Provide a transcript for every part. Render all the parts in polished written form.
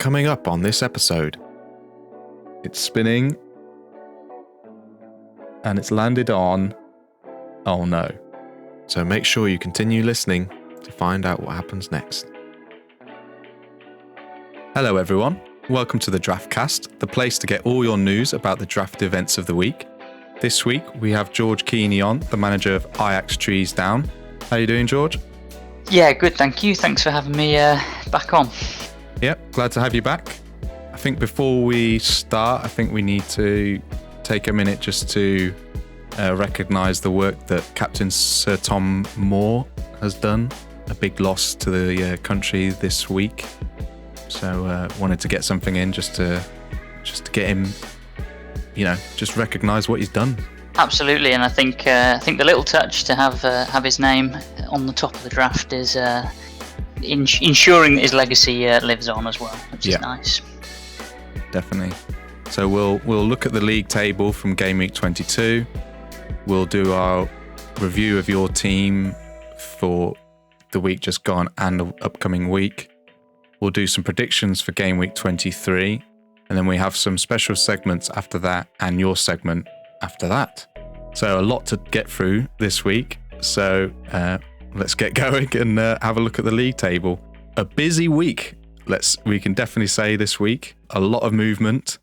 Coming up on this episode, it's spinning and it's landed on, oh no. So make sure you continue listening to find out what happens next. Hello everyone, welcome to the DraftCast, the place to get all your news about the draft events of the week. This week we have George Keeney on, the manager of Ajax Treesdown. How are you doing, George? Yeah, good, thank you. Thanks for having me back on. Yep, glad to have you back. I think before we start, I think we need to take a minute just to recognise the work that Captain Sir Tom Moore has done. A big loss to the country this week. So wanted to get something in just to get him, just recognise what he's done. Absolutely, and I think the little touch to have his name on the top of the draft is ensuring that his legacy lives on as well, which is nice. Definitely. So we'll look at the league table from game week 22. We'll do our review of your team for the week just gone and the upcoming week. We'll do some predictions for game week 23, and then we have some special segments after that and your segment after that. So a lot to get through this week. So let's get going and have a look at the league table. A busy week, we can definitely say this week. A lot of movement.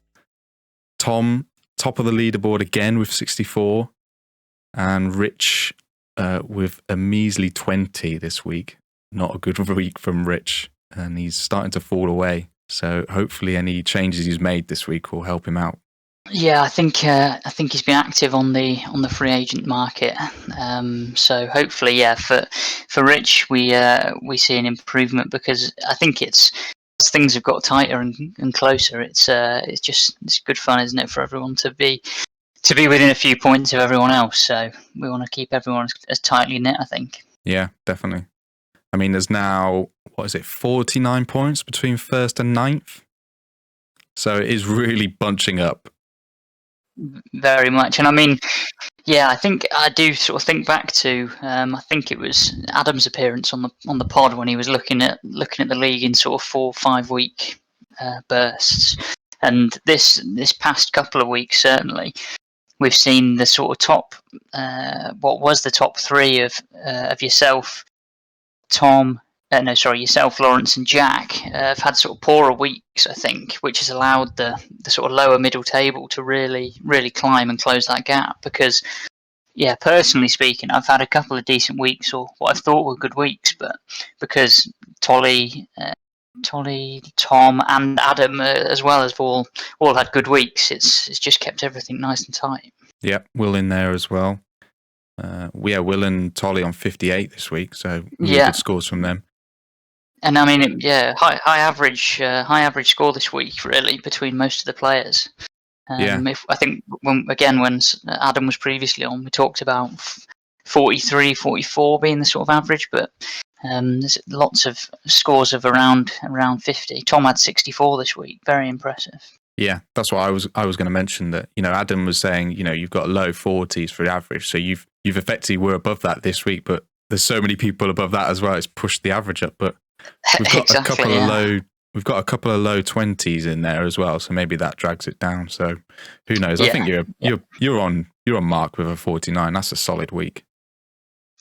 Tom, top of the leaderboard again with 64, and Rich with a measly 20 this week. Not a good week from Rich, and he's starting to fall away. So hopefully any changes he's made this week will help him out. Yeah, I think he's been active on the free agent market. So hopefully, for Rich, we see an improvement, because I think as things have got tighter and closer, it's good fun, isn't it, for everyone to be within a few points of everyone else. So we want to keep everyone as tightly knit, I think. Yeah, definitely. I mean, there's now 49 points between first and ninth. So it is really bunching up. Very much. And I mean, I think I do sort of think back to I think it was Adam's appearance on the pod when he was looking at the league in sort of 4 or 5 week bursts. And this past couple of weeks, certainly, we've seen the sort of top what was the top 3 of yourself, Tom, yourself, Lawrence, and Jack have had sort of poorer weeks, I think, which has allowed the sort of lower middle table to really, really climb and close that gap. Because, personally speaking, I've had a couple of decent weeks, or what I thought were good weeks, but because Tolly, Tom, and Adam as well have all had good weeks, it's just kept everything nice and tight. Yeah, Will in there as well. Will and Tolly on 58 this week, so really good scores from them. And I mean, high average score this week, really, between most of the players. I think when Adam was previously on, we talked about 43, 44 being the sort of average, but there's lots of scores of around 50. Tom had 64 this week, very impressive. Yeah, that's what I was going to mention, that Adam was saying you've got low 40s for the average, so you've effectively were above that this week, but there's so many people above that as well. It's pushed the average up, but we've got a couple of low. We've got a couple of low 20s in there as well, so maybe that drags it down. So who knows? I think you're on mark with a 49. That's a solid week.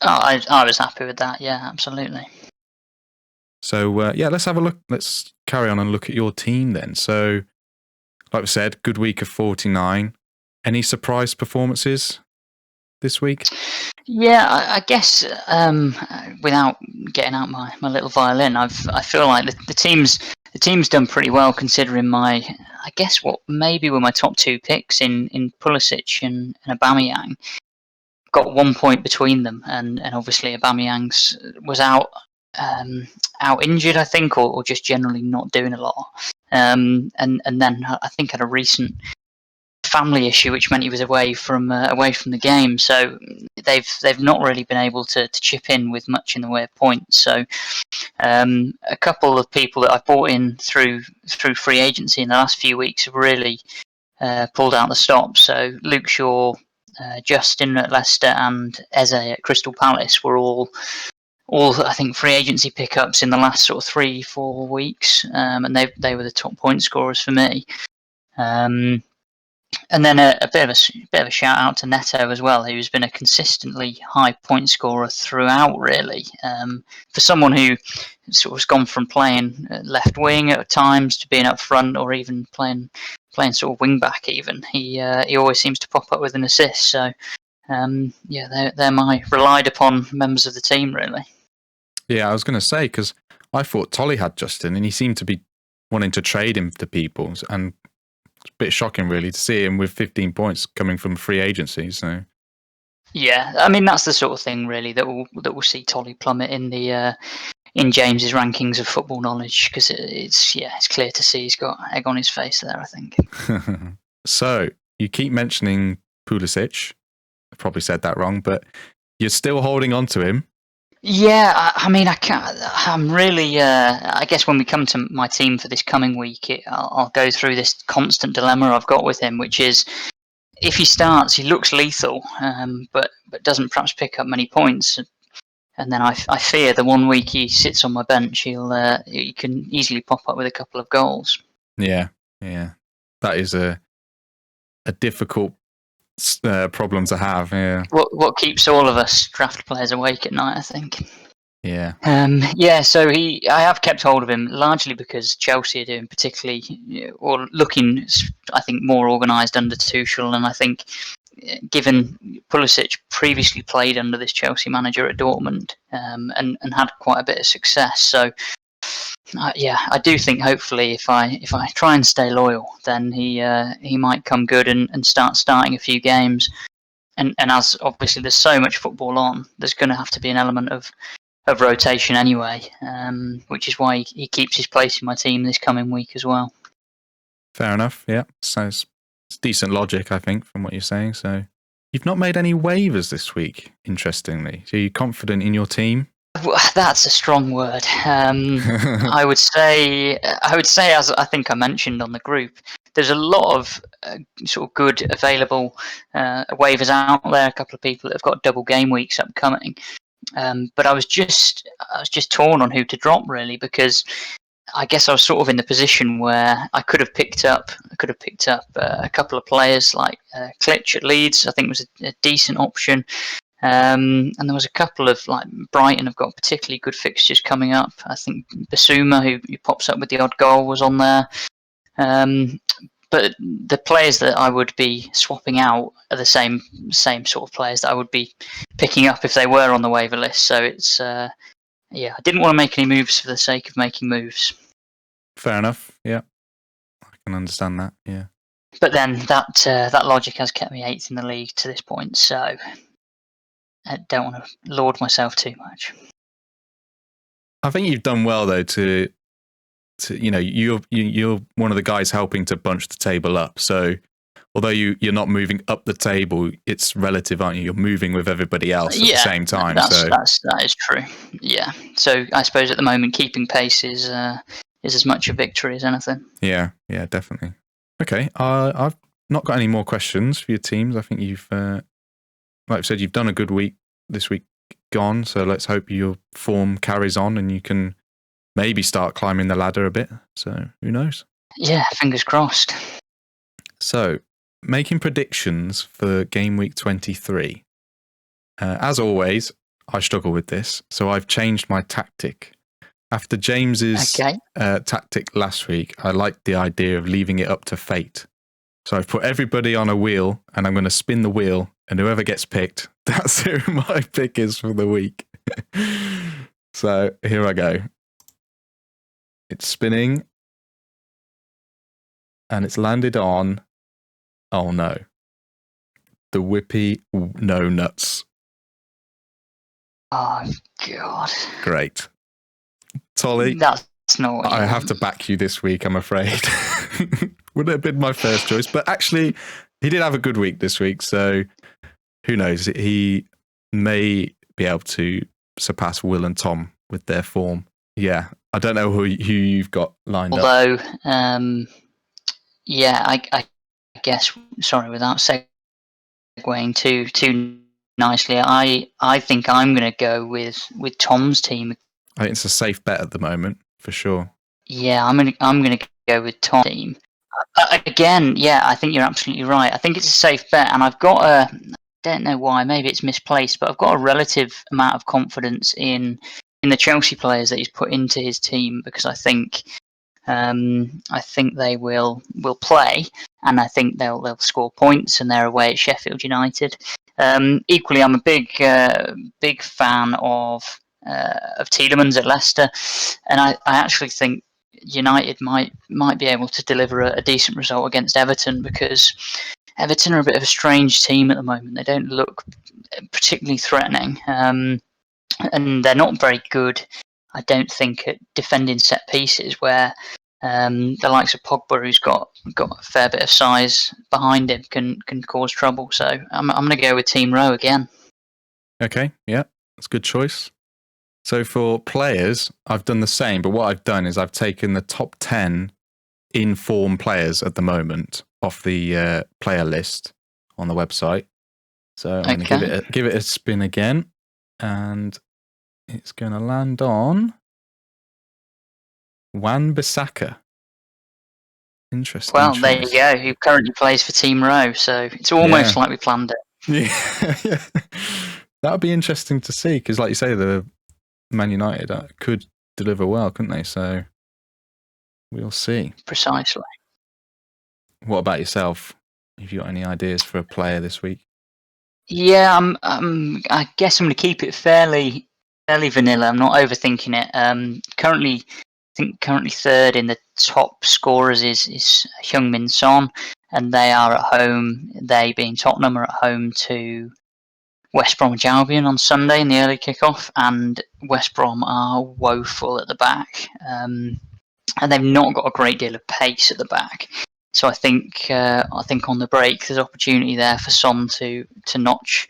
Oh, I was happy with that. Yeah, absolutely. So let's have a look. Let's carry on and look at your team then. So, like we said, good week of 49. Any surprise performances this week? Yeah, I guess without getting out my little violin, I feel like the team's done pretty well, considering I guess what maybe were my top 2 picks in Pulisic and Aubameyang. Got 1 point between them, and obviously Aubameyang's was out injured, I think, or just generally not doing a lot. And then I think had a recent family issue, which meant he was away from the game. So they've not really been able to chip in with much in the way of points. So a couple of people that I've brought in through free agency in the last few weeks have really pulled out the stops. So Luke Shaw, Justin at Leicester, and Eze at Crystal Palace were all all I think free agency pickups in the last sort of 3-4 weeks, and they were the top point scorers for me. And then a bit of a shout out to Neto as well, who's been a consistently high point scorer throughout. Really, for someone who sort of has gone from playing left wing at times to being up front, or even playing sort of wing back. Even he always seems to pop up with an assist. So they're my relied upon members of the team, really. Yeah, I was going to say, because I thought Tolly had Justin, and he seemed to be wanting to trade him to people, and it's a bit shocking, really, to see him with 15 points coming from free agency. So, yeah, I mean that's the sort of thing, really, that will see Tolly plummet in the in James's rankings of football knowledge, because it's clear to see he's got egg on his face there, I think. So you keep mentioning Pulisic. I probably said that wrong, but you're still holding on to him. Yeah, I mean, I can't. I'm really. I guess when we come to my team for this coming week, I'll go through this constant dilemma I've got with him, which is if he starts, he looks lethal, but doesn't perhaps pick up many points, and then I fear the 1 week he sits on my bench, he can easily pop up with a couple of goals. Yeah, that is a difficult problem to have. Yeah. What keeps all of us draft players awake at night, I think. Yeah. So I have kept hold of him largely because Chelsea are doing particularly, or looking, I think, more organised under Tuchel, and I think given Pulisic previously played under this Chelsea manager at Dortmund, and had quite a bit of success, so. I do think hopefully if I try and stay loyal, then he might come good and start starting a few games, and as obviously there's so much football on, there's going to have to be an element of rotation anyway, which is why he keeps his place in my team this coming week as well. Fair enough. Yeah, so it's decent logic, I think, from what you're saying. So you've not made any waivers this week, interestingly. So you're confident in your team? That's a strong word. I would say, as I think I mentioned on the group, there's a lot of sort of good available waivers out there. A couple of people that have got double game weeks upcoming, but I was just torn on who to drop, really, because I guess I was sort of in the position where I could have picked up a couple of players like Klitsch at Leeds. I think was a decent option. And there was a couple of, like, Brighton have got particularly good fixtures coming up. I think Basuma, who pops up with the odd goal, was on there. But the players that I would be swapping out are the same sort of players that I would be picking up if they were on the waiver list. So it's I didn't want to make any moves for the sake of making moves. Fair enough. Yeah, I can understand that. Yeah. But then that logic has kept me 8th in the league to this point. So. I don't want to laud myself too much. I think you've done well, though, to you're one of the guys helping to bunch the table up. So although you're not moving up the table, it's relative, aren't you? You're moving with everybody else at the same time. That is true. Yeah. So I suppose at the moment keeping pace is as much a victory as anything. Yeah, definitely. Okay, I've not got any more questions for your teams. I think you've. Like I said, you've done a good week this week gone, so let's hope your form carries on and you can maybe start climbing the ladder a bit. So who knows? Yeah, fingers crossed. So, making predictions for game week 23. As always, I struggle with this, so I've changed my tactic. After James's tactic last week, I liked the idea of leaving it up to fate. So I've put everybody on a wheel and I'm going to spin the wheel, and whoever gets picked, that's who my pick is for the week. So here I go. It's spinning and it's landed on, oh no, the Whippy No Nuts. Oh, God. Great. Tolly, that's not what I have to back you this week, I'm afraid. Would have been my first choice, but actually he did have a good week this week, so who knows? He may be able to surpass Will and Tom with their form. Yeah, I don't know who you've got lined up. Although, I guess, sorry, without segueing too nicely. I think I'm going to go with Tom's team. I think it's a safe bet at the moment, for sure. Yeah, I'm gonna go with Tom's team. Again, yeah, I think you're absolutely right. I think it's a safe bet, and I've got a, I don't know why, maybe it's misplaced, but I've got a relative amount of confidence in the Chelsea players that he's put into his team, because I think they will play, and I think they'll score points, and they're away at Sheffield United. Equally, I'm a big fan of Tielemans at Leicester, and I actually think United might be able to deliver a decent result against Everton, because Everton are a bit of a strange team at the moment. They don't look particularly threatening, and they're not very good, I don't think, at defending set pieces, where the likes of Pogba, who's got a fair bit of size behind him, can cause trouble. So I'm going to go with Team Rowe again. Okay, yeah, that's a good choice. So for players, I've done the same, but what I've done is I've taken the top 10 in-form players at the moment off the player list on the website. So I'm going to give it a spin again, and it's going to land on Wan-Bissaka. Interesting. Well, choice. there you go. Who currently plays for Team Rowe, so it's almost like we planned it. Yeah, that would be interesting to see, because, like you say, the Man United could deliver well, couldn't they? So we'll see. Precisely. What about yourself? Have you got any ideas for a player this week? Yeah, I guess I'm going to keep it fairly vanilla. I'm not overthinking it. Currently third in the top scorers is Heung-min Son, and they are at home. They, being Tottenham, are at home to West Bromwich Albion on Sunday in the early kickoff, and West Brom are woeful at the back, and they've not got a great deal of pace at the back. So I think on the break there's opportunity there for Son to notch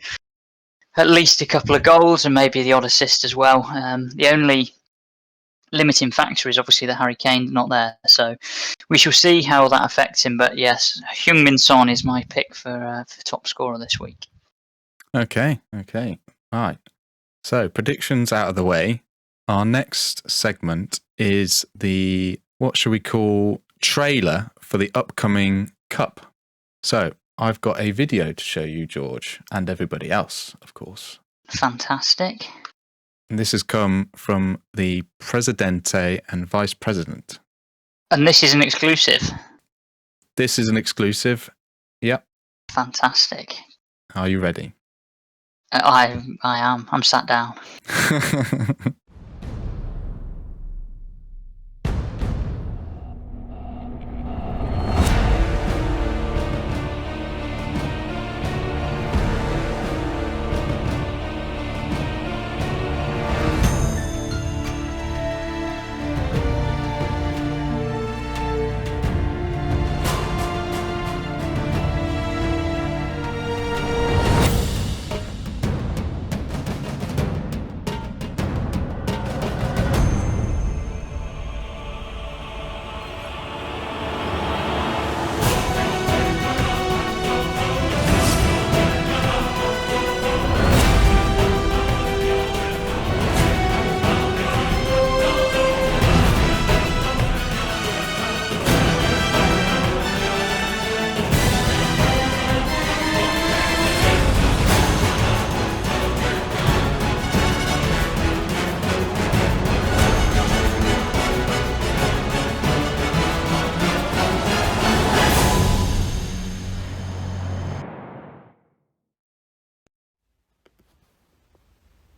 at least a couple of goals and maybe the odd assist as well. The only limiting factor is obviously that Harry Kane's not there, so we shall see how that affects him. But yes, Heung-min Son is my pick for top scorer this week. Okay. All right. So predictions out of the way. Our next segment is the, what should we call, trailer for the upcoming Cup. So I've got a video to show you, George, and everybody else, of course. Fantastic. And this has come from the Presidente and Vice President. And this is an exclusive? This is an exclusive. Yep. Fantastic. Are you ready? I am. I'm sat down.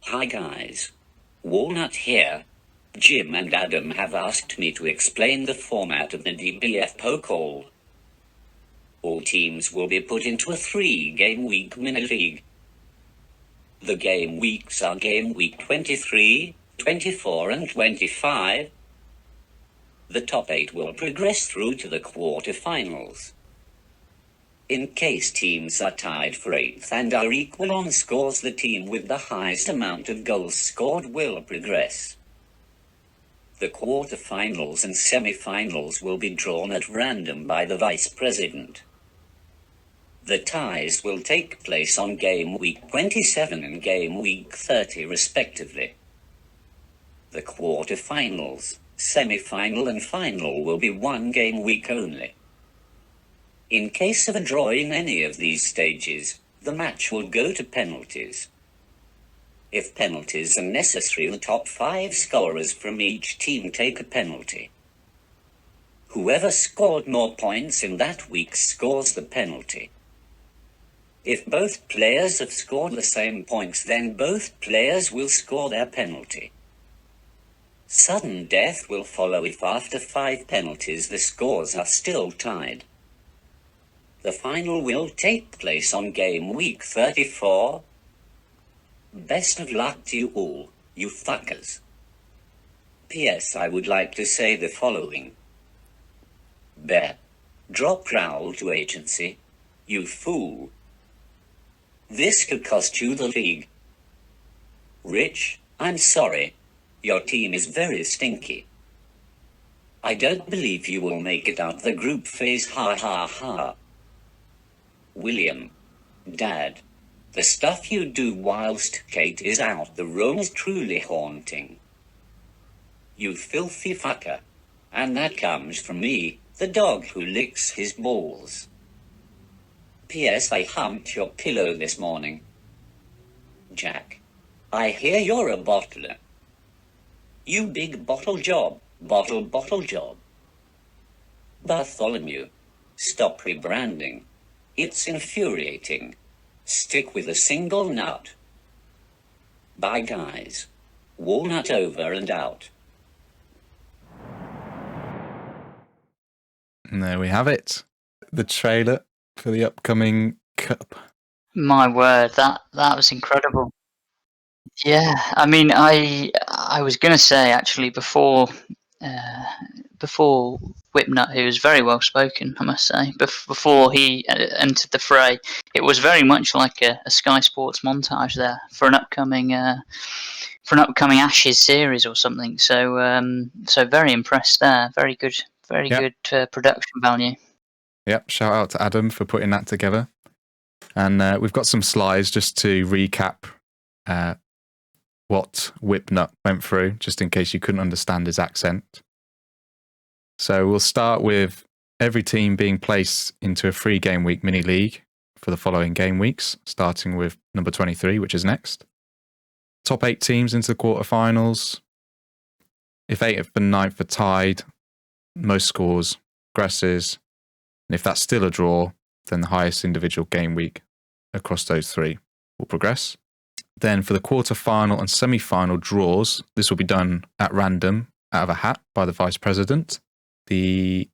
Hi guys. Walnut here. Jim and Adam have asked me to explain the format of the DBF Pokal. All teams will be put into a 3-game week mini-league. The game weeks are game week 23, 24 and 25. The top 8 will progress through to the quarter-finals. In case teams are tied for 8th and are equal on scores, the team with the highest amount of goals scored will progress. The quarter-finals and semi-finals will be drawn at random by the Vice President. The ties will take place on game week 27 and game week 30 respectively. The quarter-finals, semi-final and final will be one game week only. In case of a draw in any of these stages, the match will go to penalties. If penalties are necessary, the top 5 scorers from each team take a penalty. Whoever scored more points in that week scores the penalty. If both players have scored the same points, then both players will score their penalty. Sudden death will follow if after 5 penalties the scores are still tied. The final will take place on game week 34. Best of luck to you all, you fuckers. P.S. I would like to say the following. Bear, drop growl to agency, you fool. This could cost you the league. Rich, I'm sorry. Your team is very stinky. I don't believe you will make it out the group phase, ha ha ha. William, Dad, the stuff you do whilst Kate is out the room is truly haunting. You filthy fucker. And that comes from me, the dog who licks his balls. P.S. I humped your pillow this morning. Jack, I hear you're a bottler. You big bottle job, bottle job. Bartholomew, stop rebranding. It's infuriating. Stick with a single nut. Bye guys. Walnut over and out. And there we have it. The trailer for the upcoming Cup. My word, that was incredible. Yeah, I mean, I was going to say actually before Whipnut, who was very well spoken, I must say, before he entered the fray, it was very much like a Sky Sports montage there for an upcoming Ashes series or something. So so very impressed there. Very good production value. Yep, shout out to Adam for putting that together. And we've got some slides just to recap what Whipnut went through, just in case you couldn't understand his accent. So we'll start with every team being placed into a 3-game week mini league for the following game weeks, starting with number 23, which is next. Top 8 teams into the quarterfinals. If 8th and 9th are tied, most scores progresses. And if that's still a draw, then the highest individual game week across those 3 will progress. Then for the quarter-final and semi-final draws, this will be done at random out of a hat by the vice president. The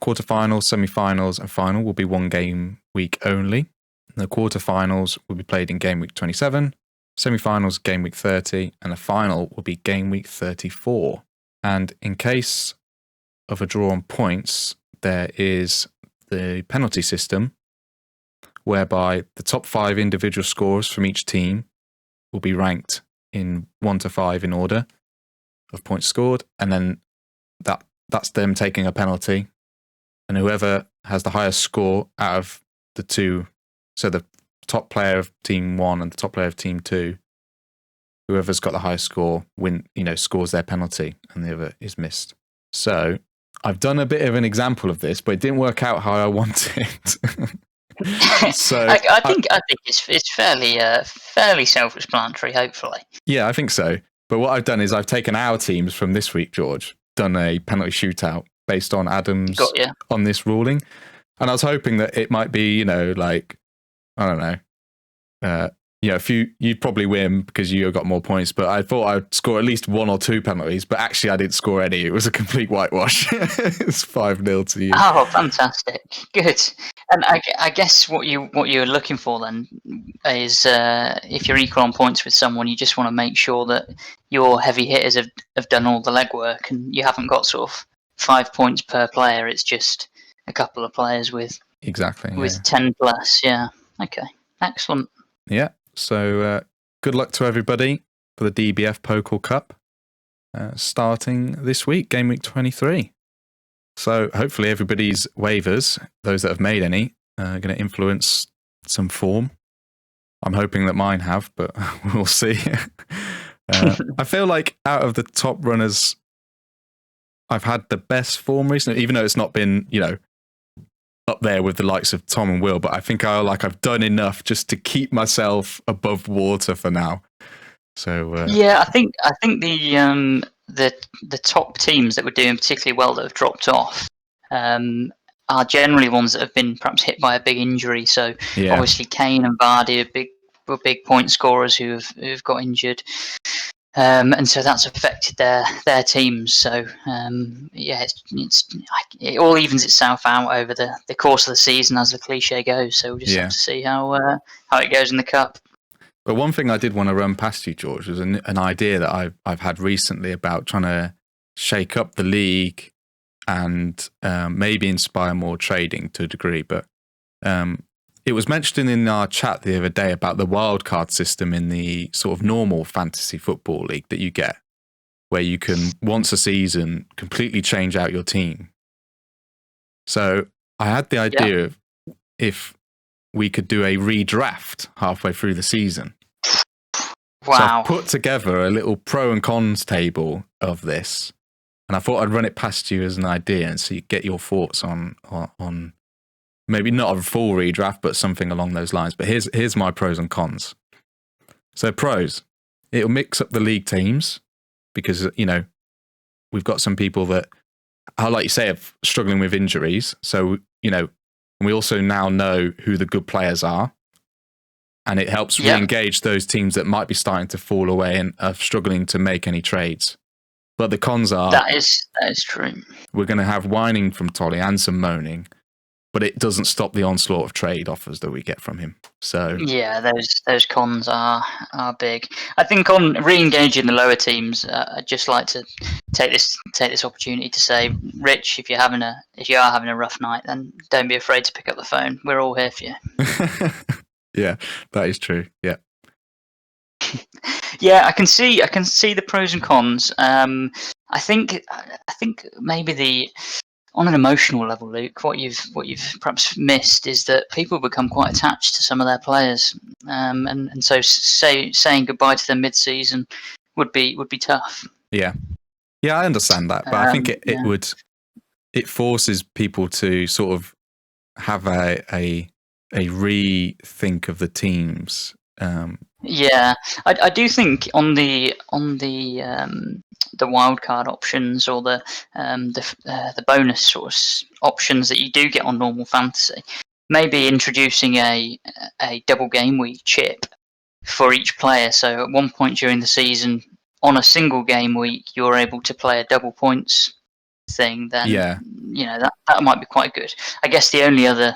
quarter-finals, semi-finals and final will be 1 game week only. The quarter-finals will be played in game week 27, semi-finals game week 30, and the final will be game week 34. And in case of a draw on points, there is the penalty system, whereby the top 5 individual scores from each team will be ranked in 1 to 5 in order of points scored, and then that's them taking a penalty, and whoever has the highest score out of the 2, so the top player of team 1 and the top player of team 2, whoever's got the highest score scores their penalty, and the other is missed. So I've done a bit of an example of this, but it didn't work out how I wanted. So I think it's fairly self-explanatory, hopefully. Yeah, I think so. But what I've done is I've taken our teams from this week, George, done a penalty shootout based on Adam's on this ruling, and I was hoping that it might be, like, I don't know, if you'd probably win because you got more points, but I thought I'd score at least 1 or 2 penalties, but actually I didn't score any. It was a complete whitewash. It's 5-0 to you. Oh, fantastic. Good. And I guess what you're looking for then is if you're equal on points with someone, you just want to make sure that your heavy hitters have done all the legwork and you haven't got sort of 5 points per player. It's just a couple of players with 10 plus. Yeah. Okay. Excellent. Yeah. So good luck to everybody for the DBF Pokal Cup starting this week, game week 23. So hopefully everybody's waivers, those that have made any, going to influence some form. I'm hoping that mine have, but we'll see. I feel like out of the top runners, I've had the best form recently, even though it's not been, up there with the likes of Tom and Will. But I think I've done enough just to keep myself above water for now. So I think the top teams that were doing particularly well that have dropped off are generally ones that have been perhaps hit by a big injury. So obviously Kane and Vardy are big point scorers who've got injured. And so that's affected their teams. So it all evens itself out over the course of the season, as the cliche goes. So we'll just have to see how it goes in the cup. But one thing I did want to run past you, George, was an idea that I've had recently about trying to shake up the league and maybe inspire more trading to a degree. But it was mentioned in our chat the other day about the wildcard system in the sort of normal fantasy football league that you get, where you can, once a season, completely change out your team. So I had the idea of if we could do a redraft halfway through the season. Wow. So I've put together a little pro and cons table of this, and I thought I'd run it past you as an idea and so you get your thoughts on maybe not a full redraft, but something along those lines. But here's my pros and cons. So pros, it'll mix up the league teams because, we've got some people that, like you say, are struggling with injuries. So, we also now know who the good players are. And it helps re-engage those teams that might be starting to fall away and are struggling to make any trades. But the cons are... That is true. We're going to have whining from Tolly and some moaning. But it doesn't stop the onslaught of trade offers that we get from him. So those cons are big. I think on re-engaging the lower teams, I'd just like to take this opportunity to say, Rich, if you are having a rough night, then don't be afraid to pick up the phone. We're all here for you. Yeah, that is true. Yeah. Yeah, I can see the pros and cons. I think maybe on an emotional level, Luke, what you've perhaps missed is that people become quite attached to some of their players, and so saying goodbye to them mid-season would be tough. Yeah, I understand that, but I think it forces people to sort of have a rethink of the teams. I do think on the wildcard options or the bonus source options that you do get on normal fantasy, maybe introducing a double game week chip for each player. So at one point during the season, on a single game week, you're able to play a double points thing. Then that might be quite good. I guess the only other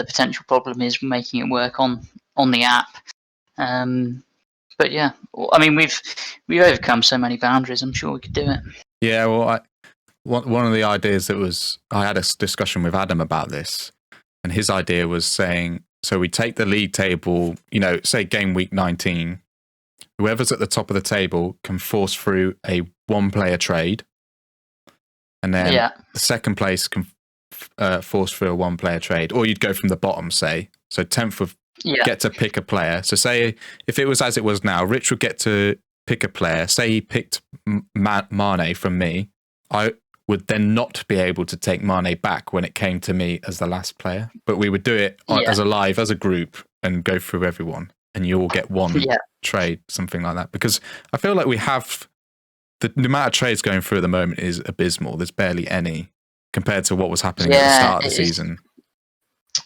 potential problem is making it work on the app. But yeah, I mean, we've overcome so many boundaries. I'm sure we could do it. Yeah, well, one of the ideas I had a discussion with Adam about this, and his idea was saying, so we take the league table, say game week 19, whoever's at the top of the table can force through a one-player trade, and then the second place can force through a one-player trade, or you'd go from the bottom, say, so 10th would get to pick a player. So say if it was as it was now, Rich would get to pick a player. Say he picked Mane from me. I would then not be able to take Mane back when it came to me as the last player. But we would do it as a group, and go through everyone. And you all get one trade, something like that. Because I feel like we have... The amount of trades going through at the moment is abysmal. There's barely any compared to what was happening at the start of the season.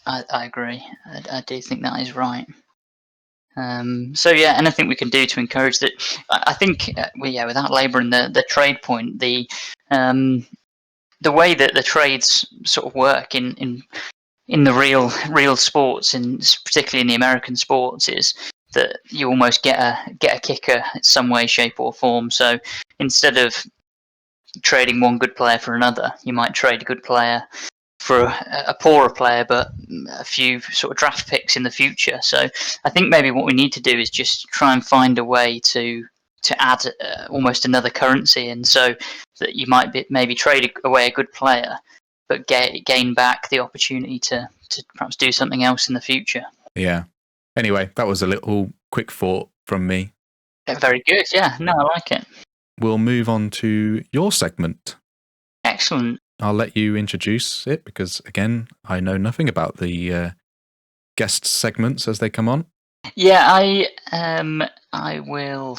I agree. I do think that is right. So anything we can do to encourage that. I think without labouring the trade point, the way that the trades sort of work in the real sports, particularly in the American sports, is that you almost get a kicker in some way, shape, or form. So instead of trading one good player for another, you might trade a good player for a poorer player, but a few sort of draft picks in the future. So I think maybe what we need to do is just try and find a way to add almost another currency, and so that you might maybe trade away a good player, but gain back the opportunity to to perhaps do something else in the future. Yeah. Anyway, that was a little quick thought from me. Very good. Yeah, no, I like it. We'll move on to your segment. Excellent. I'll let you introduce it because, again, I know nothing about the guest segments as they come on. Yeah, I will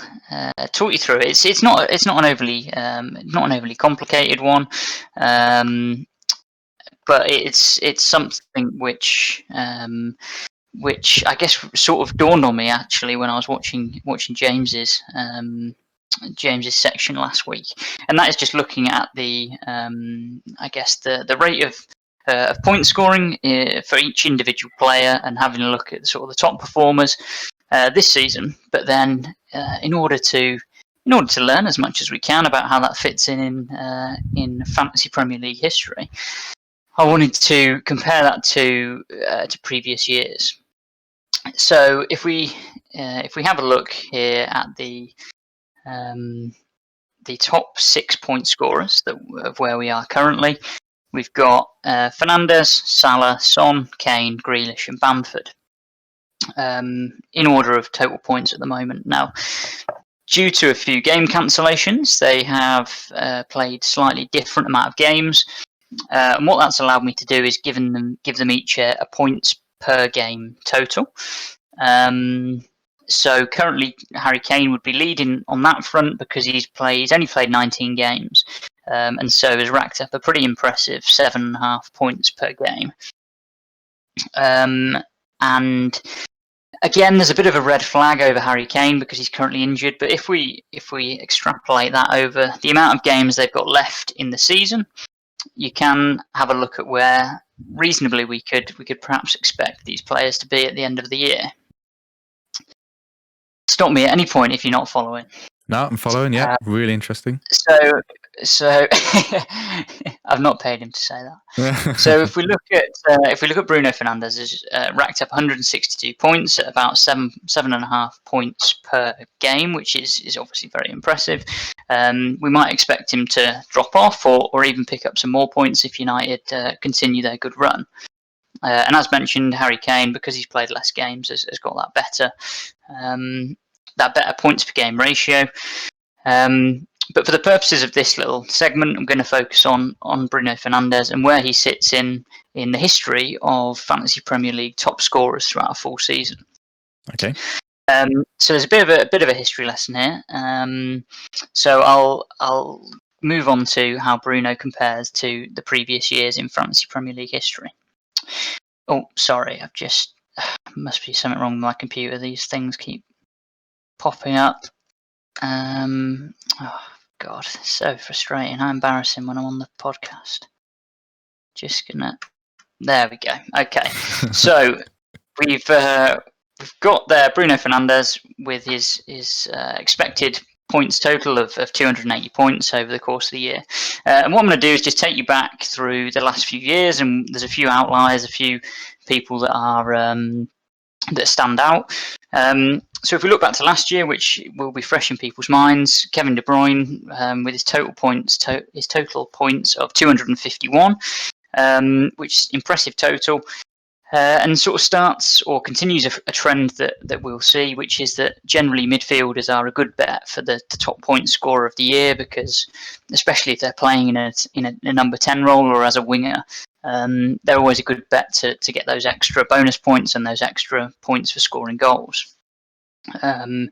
talk you through it. It's not an overly complicated one, but it's something which I guess sort of dawned on me actually when I was watching James's section last week, and that is just looking at the I guess the rate of point scoring for each individual player and having a look at sort of the top performers this season. But then in order to learn as much as we can about how that fits in Fantasy Premier League history, I wanted to compare that to previous years. So if we have a look here at the top 6 point scorers of where we are currently, we've got Fernandes, Salah, Son, Kane, Grealish, and Bamford in order of total points at the moment. Now, due to a few game cancellations, they have played slightly different amount of games. And what that's allowed me to do is give them each a points per game total. So currently, Harry Kane would be leading on that front because he's only played 19 games, and so has racked up a pretty impressive 7.5 points per game. And again, there's a bit of a red flag over Harry Kane because he's currently injured. But if we extrapolate that over the amount of games they've got left in the season, you can have a look at where reasonably we could perhaps expect these players to be at the end of the year. Stop me at any point if you're not following. No, I'm following. Yeah, really interesting. So I've not paid him to say that. So if we look at Bruno Fernandes, has racked up 162 points at about 7.5 points per game, which is obviously very impressive. We might expect him to drop off or even pick up some more points if United continue their good run. And as mentioned, Harry Kane, because he's played less games, has got that better points per game ratio. But for the purposes of this little segment, I'm going to focus on Bruno Fernandes and where he sits in the history of Fantasy Premier League top scorers throughout a full season. Okay. So there's a bit of a history lesson here. So I'll move on to how Bruno compares to the previous years in Fantasy Premier League history. Oh, sorry, must be something wrong with my computer. These things keep popping up. Oh God, so frustrating. How embarrassing when I'm on the podcast. There we go. Okay, so we've got there Bruno Fernandes with his expected points total of 280 points over the course of the year. And what I'm going to do is just take you back through the last few years, and there's a few outliers, a few people that are that stand out. So if we look back to last year, which will be fresh in people's minds, Kevin De Bruyne with his total points of 251, which is impressive total, and sort of starts or continues a trend that we'll see, which is that generally midfielders are a good bet for the top point scorer of the year, because especially if they're playing in a number 10 role or as a winger, they're always a good bet to get those extra bonus points and those extra points for scoring goals. And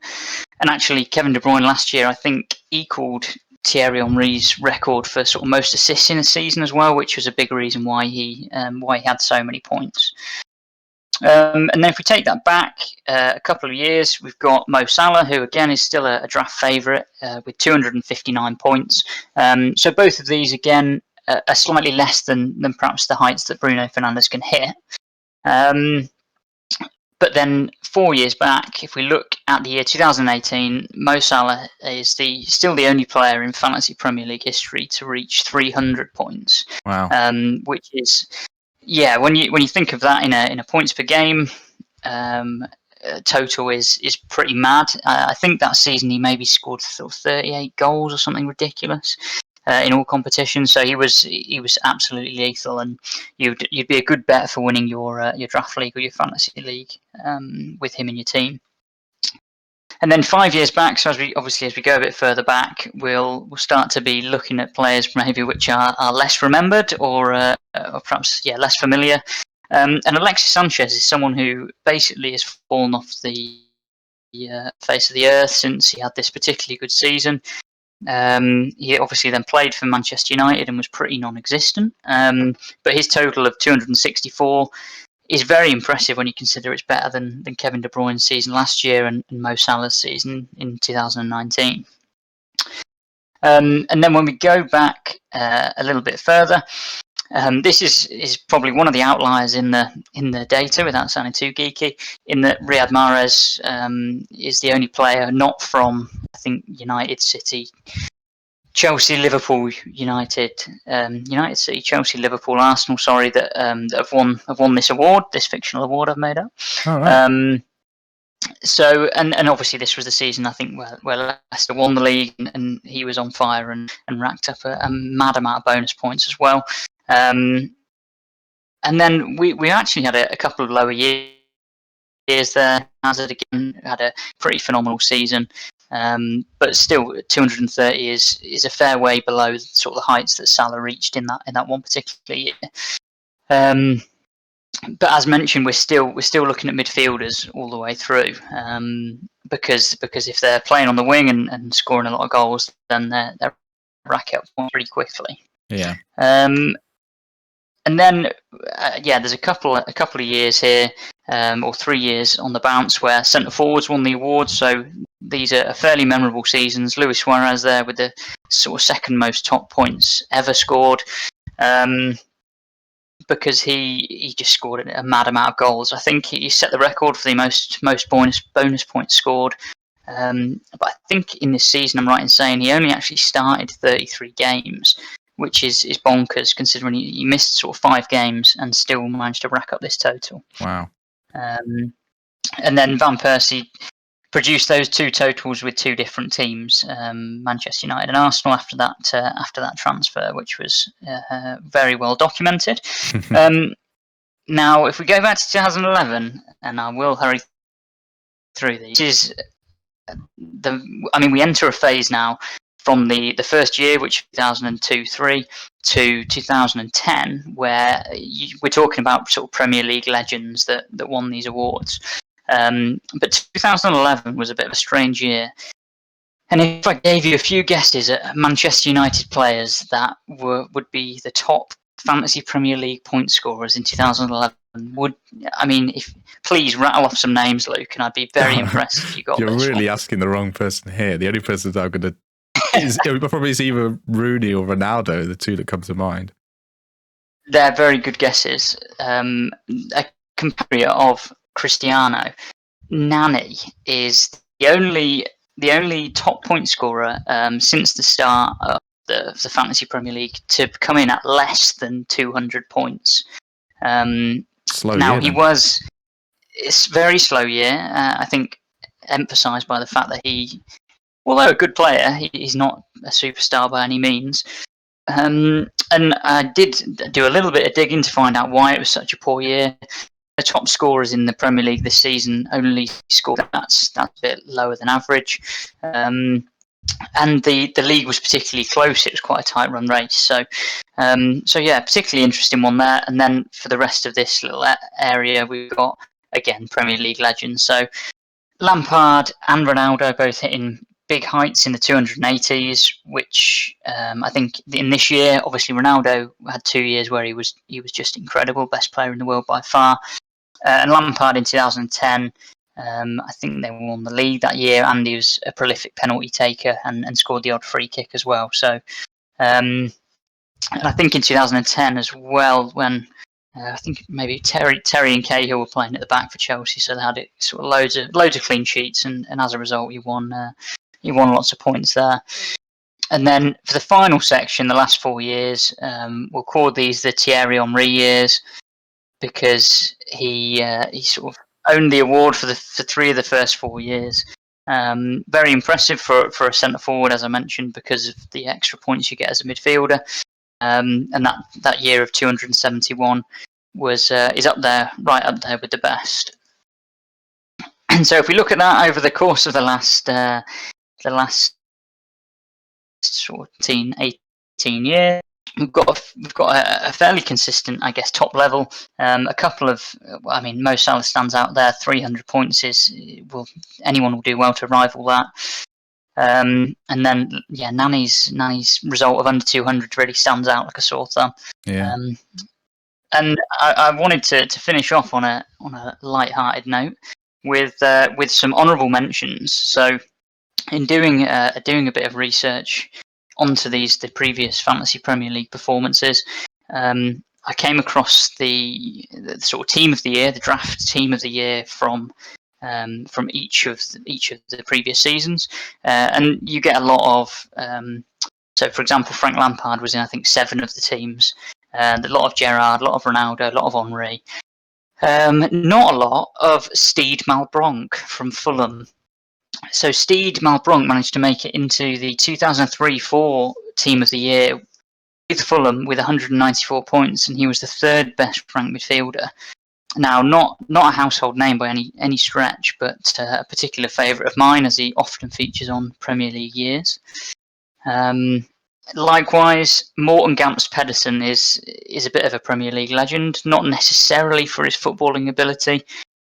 actually, Kevin De Bruyne last year, I think, equalled Thierry Henry's record for sort of most assists in a season as well, which was a big reason why he had so many points. And then if we take that back a couple of years, we've got Mo Salah, who again is still a draft favourite with 259 points. So both of these again are slightly less than perhaps the heights that Bruno Fernandes can hit. But then 4 years back, if we look at the year 2018, Mo Salah is still the only player in Fantasy Premier League history to reach 300 points. Wow. Which is, yeah, when you think of that in a points per game total is pretty mad. I think that season he maybe scored sort of 38 goals or something ridiculous. in all competitions. So he was absolutely lethal, and you'd be a good bet for winning your draft league or your fantasy league with him in your team. And then 5 years back, so as we go a bit further back, we'll start to be looking at players maybe which are less remembered or perhaps less familiar. And Alexis Sanchez is someone who basically has fallen off the face of the earth since he had this particularly good season. He obviously then played for Manchester United and was pretty non-existent. But his total of 264 is very impressive when you consider it's better than Kevin De Bruyne's season last year and Mo Salah's season in 2019. And then when we go back a little bit further, this is probably one of the outliers in the data, without sounding too geeky, in that Riyad Mahrez is the only player not from, I think, United, City, Chelsea, Liverpool, United City, Chelsea, Liverpool, Arsenal. Sorry, that have won this award, this fictional award I've made up. All right. So and obviously this was the season I think where Leicester won the league and he was on fire and racked up a mad amount of bonus points as well. And then we actually had a couple of lower years there. Hazard again had a pretty phenomenal season. But still, 230 is a fair way below sort of the heights that Salah reached in that one particular year. But as mentioned, we're still looking at midfielders all the way through, because if they're playing on the wing and scoring a lot of goals, then they're rack up points pretty quickly. Yeah. And then there's a couple of years here, or 3 years on the bounce where centre forwards won the award. So these are fairly memorable seasons. Luis Suarez there with the sort of second most top points ever scored, because he just scored a mad amount of goals. I think he set the record for the most bonus points scored. But I think in this season, I'm right in saying he only actually started 33 games, which is bonkers considering he missed sort of 5 games and still managed to rack up this total. Wow. And then Van Persie produced those two totals with 2 different teams, Manchester United and Arsenal, after that transfer, which was very well documented. Now, if we go back to 2011, and I will hurry through these, we enter a phase now from the first year, which 2002-03, to 2010, where we're talking about sort of Premier League legends that won these awards. But 2011 was a bit of a strange year. And if I gave you a few guesses at Manchester United players that would be the top fantasy Premier League point scorers in 2011, please rattle off some names, Luke, and I'd be very impressed if you got You're this really one. asking the wrong person here. The only person that I'm going to is either Rooney or Ronaldo, the two that come to mind. They're very good guesses. A comparator of Cristiano, Nani is the only top point scorer since the start of the Fantasy Premier League to come in at less than 200 points. It's a very slow year. I think emphasised by the fact that he, although a good player, he's not a superstar by any means. And I did do a little bit of digging to find out why it was such a poor year. The top scorers in the Premier League this season only scored that's a bit lower than average. And the league was particularly close. It was quite a tight run race. So particularly interesting one there. And then for the rest of this little area, we've got, again, Premier League legends. So Lampard and Ronaldo both hitting big heights in the 280s, which I think in this year, obviously Ronaldo had 2 years where he was just incredible, best player in the world by far. And Lampard in 2010, I think they won the league that year, and he was a prolific penalty taker and scored the odd free kick as well. So, and I think in 2010 as well, when I think maybe Terry and Cahill were playing at the back for Chelsea, so they had sort of loads of clean sheets, and as a result, he won lots of points there. And then for the final section, the last 4 years, we'll call these the Thierry Henry years, because he sort of owned the award for 3 of the first 4 years. Very impressive for a centre forward, as I mentioned, because of the extra points you get as a midfielder. And that year of 271 is up there, right up there with the best. And so if we look at that over the course of the last sort of 18 years, we've got a fairly consistent, I guess, top level. A couple of, Mo Salah stands out there. 300 points anyone will do well to rival that. And then, Nani's result of under 200 really stands out like a sore thumb. Yeah. And I wanted to finish off on a light-hearted note with some honourable mentions. So, in doing a bit of research onto the previous Fantasy Premier League performances, I came across the sort of team of the year, the draft team of the year from each of the previous seasons, and you get a lot of. So, for example, Frank Lampard was in, I think, 7 of the teams. A lot of Gerrard, a lot of Ronaldo, a lot of Henry. Not a lot of Steed Malbronk from Fulham. So Steed Malbronk managed to make it into the 2003-04 team of the year with Fulham with 194 points, and he was the 3rd best ranked midfielder. Now, not a household name by any stretch, but a particular favourite of mine, as he often features on Premier League years. Likewise, Morten Gamst Pedersen is a bit of a Premier League legend, not necessarily for his footballing ability,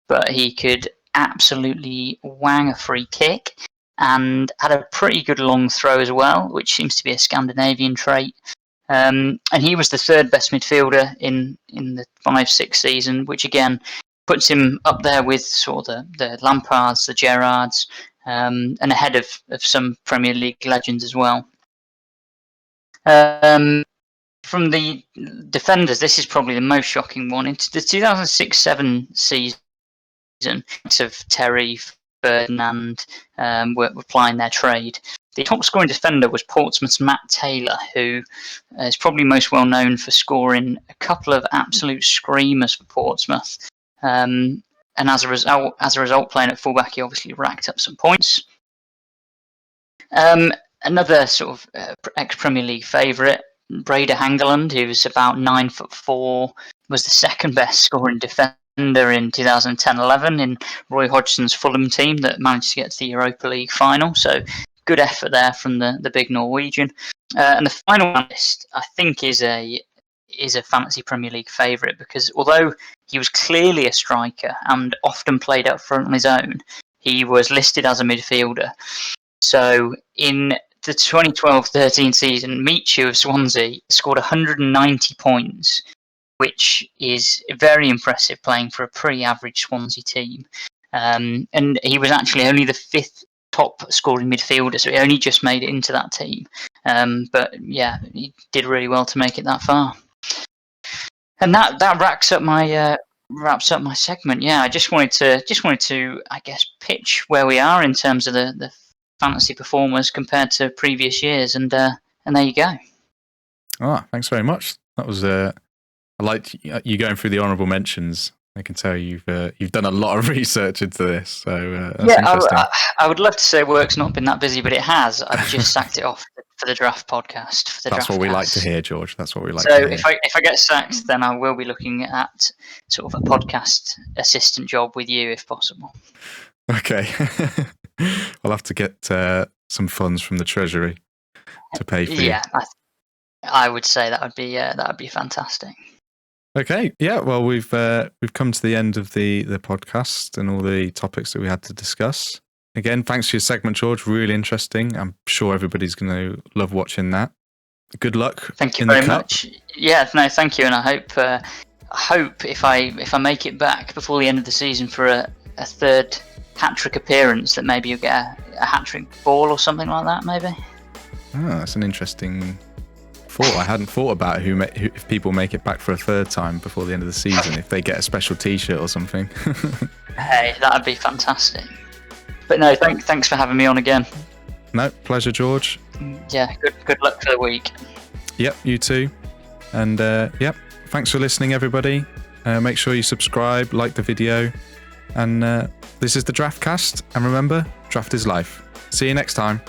but he could absolutely wang a free kick and had a pretty good long throw as well, which seems to be a Scandinavian trait. And he was the 3rd best midfielder in the 5-6 season, which again puts him up there with sort of the Lampards, the Gerrards, and ahead of some Premier League legends as well. From the defenders, this is probably the most shocking one. Into the 2006-07 season, of Terry, Ferdinand were plying their trade. The top scoring defender was Portsmouth's Matt Taylor, who is probably most well known for scoring a couple of absolute screamers for Portsmouth. And as a result, playing at fullback, he obviously racked up some points. Another sort of ex-Premier League favourite, Breda Hangeland, who was about 9'4", was the 2nd best scoring defender in 2010-11 in Roy Hodgson's Fulham team that managed to get to the Europa League final. So good effort there from the big Norwegian. And the final list, I think, is a Fantasy Premier League favourite, because although he was clearly a striker and often played up front on his own, he was listed as a midfielder. So in the 2012-13 season, Michu of Swansea scored 190 points, which is very impressive, playing for a pretty average Swansea team. And he was actually only the 5th top scoring midfielder, so he only just made it into that team. But yeah, he did really well to make it that far. And that wraps up my segment. Yeah, I just wanted to I guess pitch where we are in terms of the fantasy performers compared to previous years, and there you go. Thanks very much. That was I liked you going through the honourable mentions. I can tell you've done a lot of research into this. So that's interesting. I would love to say work's not been that busy, but it has. I've just sacked it off for the Draft podcast. That's what we like to hear, George. That's what we like to hear. So if I get sacked, then I will be looking at sort of a podcast assistant job with you, if possible. Okay. I'll have to get some funds from the Treasury to pay for you. Yeah, I would say that would be fantastic. Okay, yeah. Well, we've come to the end of the podcast and all the topics that we had to discuss. Again, thanks for your segment, George. Really interesting. I'm sure everybody's going to love watching that. Good luck. Thank you very much. Yeah, no, thank you, and I hope if I make it back before the end of the season for a 3rd hat-trick appearance, that maybe you get a hat-trick ball or something like that, maybe. That's an interesting thought. I hadn't thought about if people make it back for a 3rd time before the end of the season, if they get a special T-shirt or something. Hey, that'd be fantastic. But no, thanks for having me on again. No, pleasure, George. Yeah, good luck for the week. Yep, you too. And thanks for listening, everybody. Make sure you subscribe, like the video, and This is the DraftCast, and remember, draft is life. See you next time.